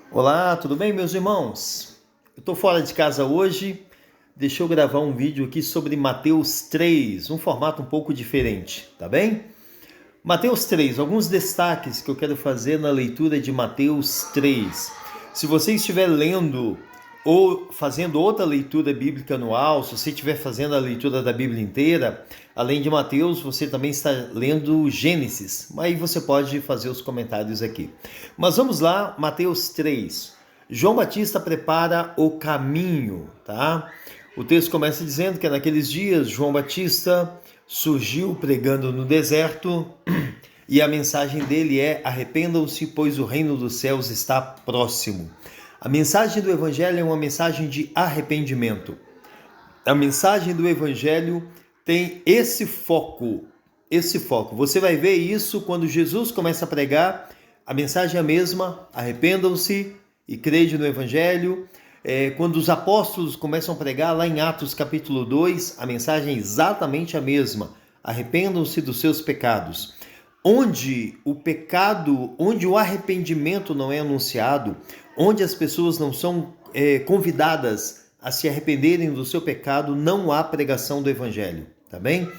Olá, tudo bem, meus irmãos? Eu estou fora de casa hoje, deixa eu gravar um vídeo aqui sobre Mateus 3, um formato um pouco diferente, tá bem? Mateus 3, alguns destaques que eu quero fazer na leitura de Mateus 3. Se você estiver lendo ou fazendo outra leitura bíblica anual, se você estiver fazendo a leitura da Bíblia inteira, além de Mateus, você também está lendo Gênesis, mas aí você pode fazer os comentários aqui. Mas vamos lá, Mateus 3. João Batista prepara o caminho, tá? O texto começa dizendo que naqueles dias João Batista surgiu pregando no deserto e a mensagem dele é: arrependam-se, pois o reino dos céus está próximo. A mensagem do Evangelho é uma mensagem de arrependimento. A mensagem do Evangelho tem esse foco. Você vai ver isso quando Jesus começa a pregar. A mensagem é a mesma: arrependam-se e crede no Evangelho. Quando os apóstolos começam a pregar lá em Atos capítulo 2, a mensagem é exatamente a mesma: arrependam-se dos seus pecados. Onde o arrependimento não é anunciado, onde as pessoas não são convidadas a se arrependerem do seu pecado, não há pregação do Evangelho, tá bem?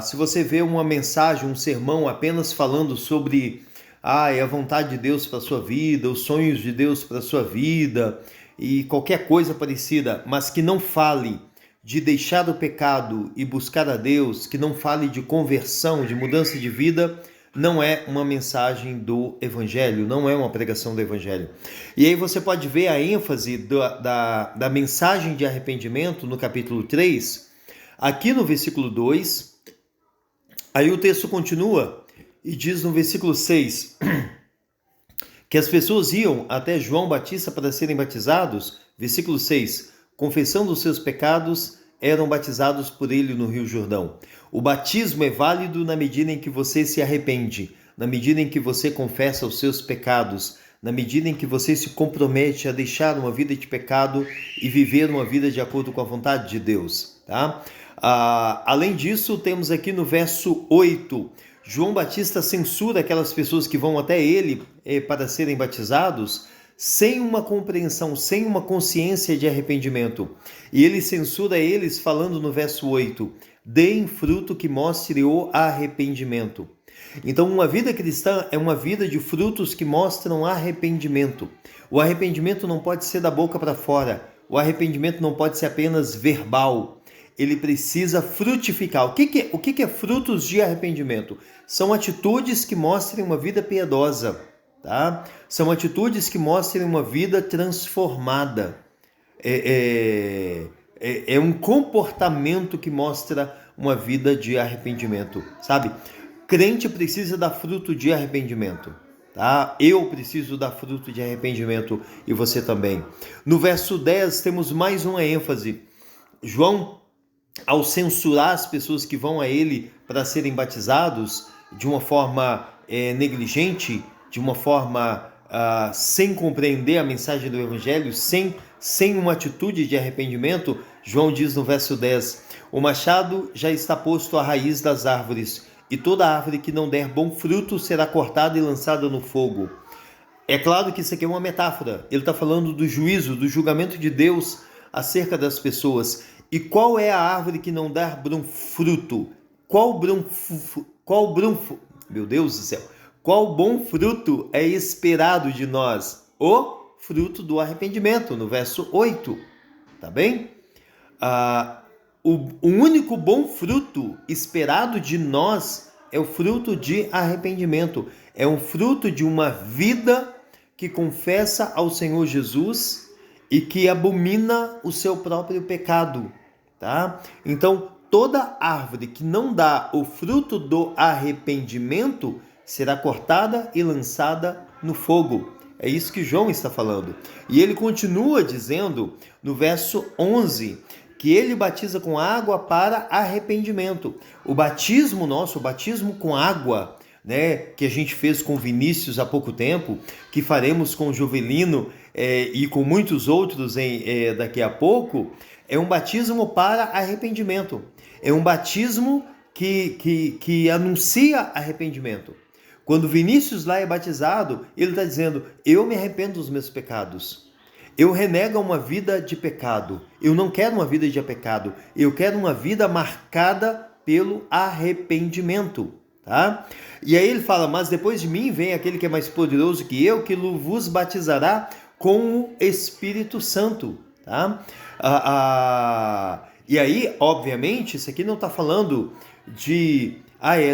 Se você vê uma mensagem, um sermão apenas falando sobre a vontade de Deus para a sua vida, os sonhos de Deus para a sua vida e qualquer coisa parecida, mas que não fale de deixar o pecado e buscar a Deus, que não fale de conversão, de mudança de vida, não é uma mensagem do Evangelho, não é uma pregação do Evangelho. E aí você pode ver a ênfase da mensagem de arrependimento no capítulo 3, aqui no versículo 2, aí o texto continua e diz no versículo 6 que as pessoas iam até João Batista para serem batizados, versículo 6, confessando os seus pecados, eram batizados por ele no Rio Jordão. O batismo é válido na medida em que você se arrepende, na medida em que você confessa os seus pecados, na medida em que você se compromete a deixar uma vida de pecado e viver uma vida de acordo com a vontade de Deus, tá? Além disso, temos aqui no verso 8, João Batista censura aquelas pessoas que vão até ele para serem batizados sem uma compreensão, sem uma consciência de arrependimento. E ele censura eles falando no verso 8, deem fruto que mostre o arrependimento. Então, uma vida cristã é uma vida de frutos que mostram arrependimento. O arrependimento não pode ser da boca para fora. O arrependimento não pode ser apenas verbal. Ele precisa frutificar. O que é frutos de arrependimento? São atitudes que mostrem uma vida piedosa, tá? São atitudes que mostrem uma vida transformada. É um comportamento que mostra uma vida de arrependimento, sabe? Crente precisa dar fruto de arrependimento, tá? Eu preciso dar fruto de arrependimento e você também. No verso 10 temos mais uma ênfase. João, ao censurar as pessoas que vão a ele para serem batizados de uma forma negligente, de uma forma sem compreender a mensagem do Evangelho, sem uma atitude de arrependimento, João diz no verso 10, o machado já está posto à raiz das árvores, e toda árvore que não der bom fruto será cortada e lançada no fogo. É claro que isso aqui é uma metáfora, ele está falando do juízo, do julgamento de Deus acerca das pessoas. E qual é a árvore que não dá bom fruto? Meu Deus do céu! Qual bom fruto é esperado de nós? O fruto do arrependimento, no verso 8. Tá bem? O único bom fruto esperado de nós é o fruto de arrependimento. É um fruto de uma vida que confessa ao Senhor Jesus e que abomina o seu próprio pecado, tá? Então, toda árvore que não dá o fruto do arrependimento será cortada e lançada no fogo. É isso que João está falando. E ele continua dizendo no verso 11 que ele batiza com água para arrependimento. O batismo nosso, o batismo com água, né, que a gente fez com Vinícius há pouco tempo, que faremos com Jovelino e com muitos outros daqui a pouco, é um batismo para arrependimento. É um batismo que anuncia arrependimento. Quando Vinícius lá é batizado, ele está dizendo: eu me arrependo dos meus pecados. Eu renego uma vida de pecado. Eu não quero uma vida de pecado. Eu quero uma vida marcada pelo arrependimento. Tá? E aí ele fala: mas depois de mim vem aquele que é mais poderoso que eu, que vos batizará com o Espírito Santo. Tá? E aí, obviamente, isso aqui não está falando de...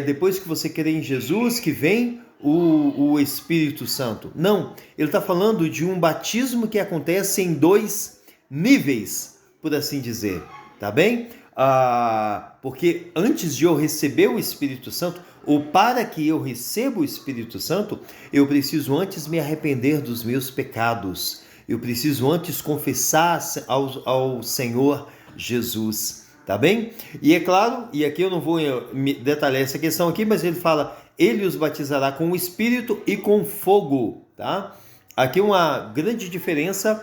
depois que você crê em Jesus que vem o Espírito Santo. Não, ele está falando de um batismo que acontece em 2 níveis, por assim dizer, tá bem? Porque antes de eu receber o Espírito Santo, ou para que eu receba o Espírito Santo, eu preciso antes me arrepender dos meus pecados. Eu preciso antes confessar ao Senhor Jesus. Tá bem? E é claro, e aqui eu não vou detalhar essa questão aqui, mas ele fala: ele os batizará com o Espírito e com fogo, tá? Aqui uma grande diferença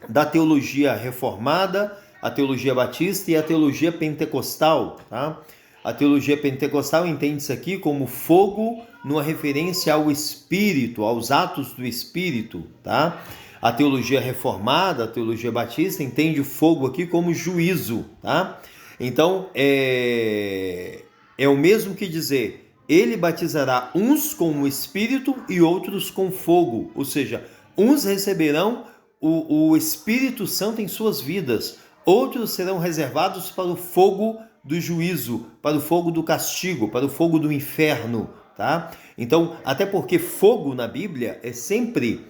da teologia reformada, a teologia batista e a teologia pentecostal, tá? A teologia pentecostal entende isso aqui como fogo, numa referência ao Espírito, aos atos do Espírito, tá? A teologia reformada, a teologia batista, entende o fogo aqui como juízo, tá? Então, é o mesmo que dizer: ele batizará uns com o Espírito e outros com fogo. Ou seja, uns receberão o Espírito Santo em suas vidas, outros serão reservados para o fogo do juízo, para o fogo do castigo, para o fogo do inferno, tá? Então, até porque fogo na Bíblia é sempre,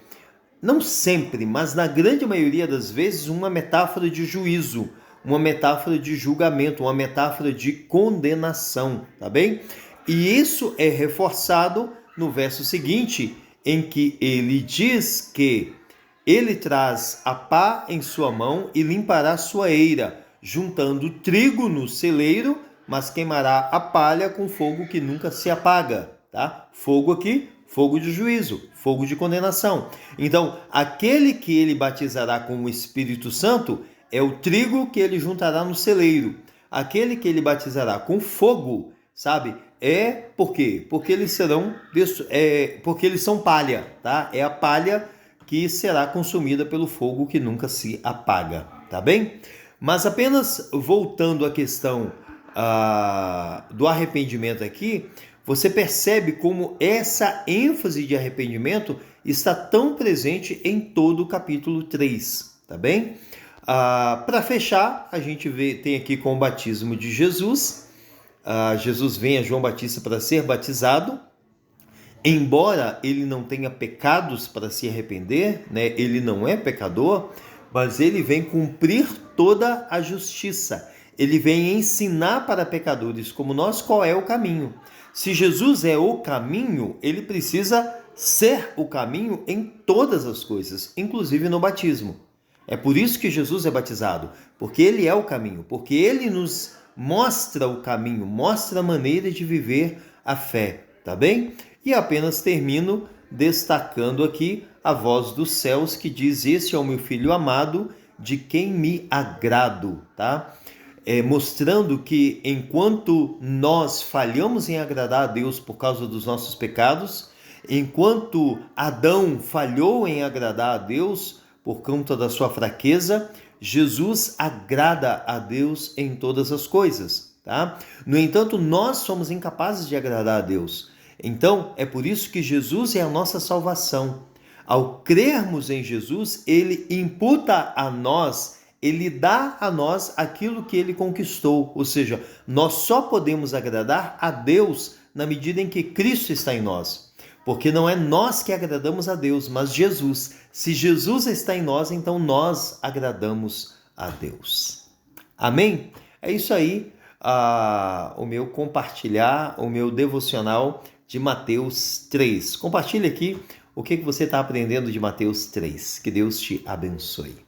não sempre, mas na grande maioria das vezes, uma metáfora de juízo, uma metáfora de julgamento, uma metáfora de condenação, tá bem? E isso é reforçado no verso seguinte, em que ele diz que ele traz a pá em sua mão e limpará sua eira, juntando trigo no celeiro, mas queimará a palha com fogo que nunca se apaga, tá? Fogo aqui, fogo de juízo, fogo de condenação. Então, aquele que ele batizará com o Espírito Santo é o trigo que ele juntará no celeiro. Aquele que ele batizará com fogo, sabe? Por quê? Porque eles são palha, tá? É a palha que será consumida pelo fogo que nunca se apaga, tá bem? Mas apenas voltando à questão do arrependimento aqui, você percebe como essa ênfase de arrependimento está tão presente em todo o capítulo 3, tá bem? Para fechar, a gente tem aqui com o batismo de Jesus. Jesus vem a João Batista para ser batizado. Embora ele não tenha pecados para se arrepender, né? Ele não é pecador, mas ele vem cumprir toda a justiça. Ele vem ensinar para pecadores como nós qual é o caminho. Se Jesus é o caminho, ele precisa ser o caminho em todas as coisas, inclusive no batismo. É por isso que Jesus é batizado, porque ele é o caminho, porque ele nos mostra o caminho, mostra a maneira de viver a fé, tá bem? E apenas termino destacando aqui a voz dos céus que diz: "Este é o meu filho amado, de quem me agrado", tá? Mostrando que enquanto nós falhamos em agradar a Deus por causa dos nossos pecados, enquanto Adão falhou em agradar a Deus por conta da sua fraqueza, Jesus agrada a Deus em todas as coisas, tá? No entanto, nós somos incapazes de agradar a Deus. Então, é por isso que Jesus é a nossa salvação. Ao crermos em Jesus, ele imputa a nós, ele dá a nós aquilo que ele conquistou. Ou seja, nós só podemos agradar a Deus na medida em que Cristo está em nós. Porque não é nós que agradamos a Deus, mas Jesus. Se Jesus está em nós, então nós agradamos a Deus. Amém? É isso aí, o meu compartilhar, o meu devocional de Mateus 3. Compartilhe aqui o que você está aprendendo de Mateus 3. Que Deus te abençoe.